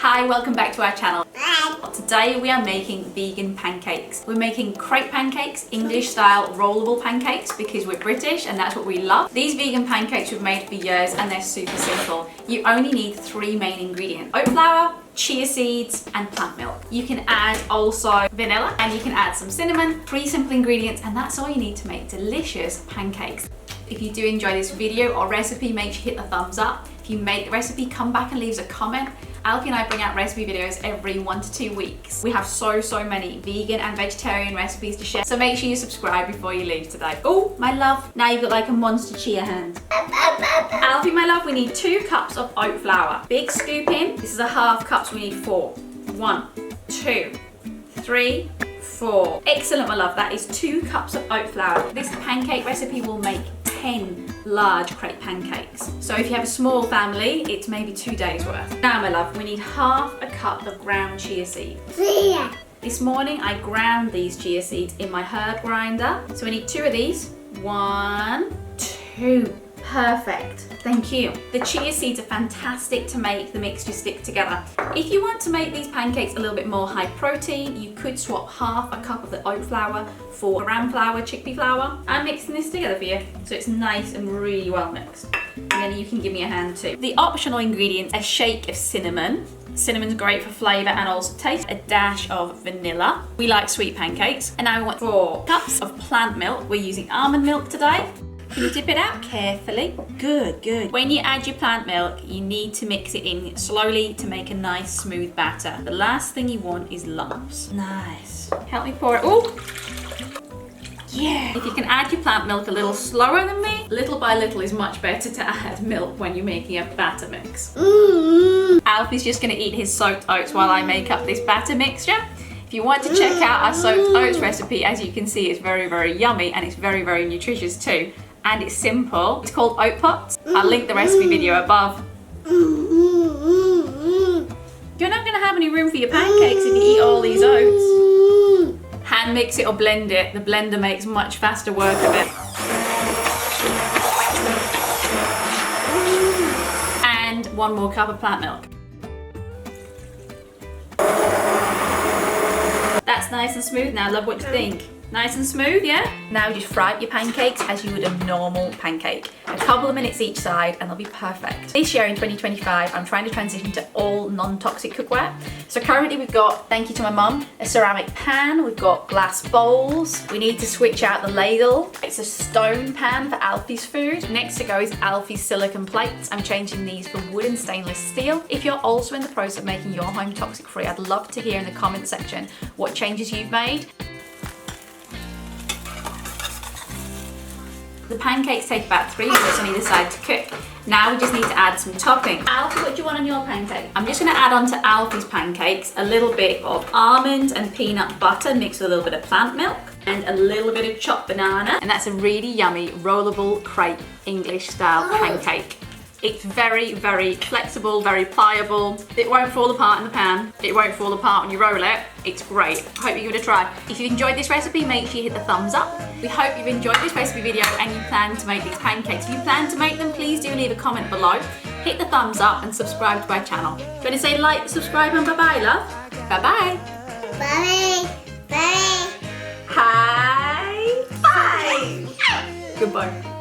Hi, welcome back to our channel. Today we are making vegan pancakes. We're making crepe pancakes, English style rollable pancakes because we're British and that's what we love. These vegan pancakes we've made for years and they're super simple. You only need 3 main ingredients: oat flour, chia seeds and plant milk. You can add also vanilla and you can add some cinnamon. 3 simple ingredients and that's all you need to make delicious pancakes. If you do enjoy this video or recipe, make sure you hit the thumbs up. If you make the recipe, come back and leave us a comment. Alfie and I bring out recipe videos every 1 to 2 weeks. We have so many vegan and vegetarian recipes to share, so make sure you subscribe before you leave today. Oh, my love, now you've got like a monster chia hand. Alfie, my love, we need 2 cups of oat flour. Big scoop in. This is a ½ cup, so we need 4. 1, 2, 3, 4. Excellent, my love. That is 2 cups of oat flour. This pancake recipe will make 10 large crepe pancakes. So if you have a small family, it's maybe 2 days worth. Now, my love, we need ½ a cup of ground chia seed. This morning I ground these chia seeds in my herb grinder. So we need 2 of these. 1, 2. Perfect. Thank you. The chia seeds are fantastic to make the mixture stick together. If you want to make these pancakes a little bit more high protein, you could swap ½ a cup of the oat flour for gram flour, chickpea flour. I'm mixing this together for you so it's nice and really well mixed. And then you can give me a hand too. The optional ingredients: a shake of cinnamon. Cinnamon's great for flavour and also taste. A dash of vanilla. We like sweet pancakes. And now we want 4 cups of plant milk. We're using almond milk today. Can you dip it out carefully? Good, good. When you add your plant milk, you need to mix it in slowly to make a nice smooth batter. The last thing you want is lumps. Nice. Help me pour it. Oh! Yeah. If you can add your plant milk a little slower than me, little by little is much better to add milk when you're making a batter mix. Alfie's just gonna eat his soaked oats while I make up this batter mixture. If you want to check out our soaked oats recipe, as you can see, it's very yummy and it's very nutritious too. And it's simple. It's called oat pots. I'll link the recipe video above. You're not gonna have any room for your pancakes if you eat all these oats. Hand mix it or blend it. The blender makes much faster work of it. And 1 more cup of plant milk. That's nice and smooth now. Love, what you think? Nice and smooth, yeah? Now just fry up your pancakes as you would a normal pancake. A couple of minutes each side and they'll be perfect. This year in 2025, I'm trying to transition to all non-toxic cookware. So currently we've got, thank you to my mum, a ceramic pan. We've got glass bowls. We need to switch out the ladle. It's a stone pan for Alfie's food. Next to go is Alfie's silicone plates. I'm changing these for wood and stainless steel. If you're also in the process of making your home toxic free, I'd love to hear in the comment section what changes you've made. The pancakes take about 3 minutes on either side to cook. Now we just need to add some topping. Alfie, what do you want on your pancake? I'm just gonna add on to Alfie's pancakes a little bit of almond and peanut butter mixed with a little bit of plant milk and a little bit of chopped banana. And that's a really yummy rollable crepe English style pancake. It's very flexible, very pliable. It won't fall apart in the pan. It won't fall apart when you roll it. It's great. I hope you give it a try. If you've enjoyed this recipe, make sure you hit the thumbs up. We hope you've enjoyed this recipe video and you plan to make these pancakes. If you plan to make them, please do leave a comment below. Hit the thumbs up and subscribe to our channel. Do you want to say like, subscribe and bye-bye, love? Bye-bye. Bye. Bye. Hi. Bye. Goodbye.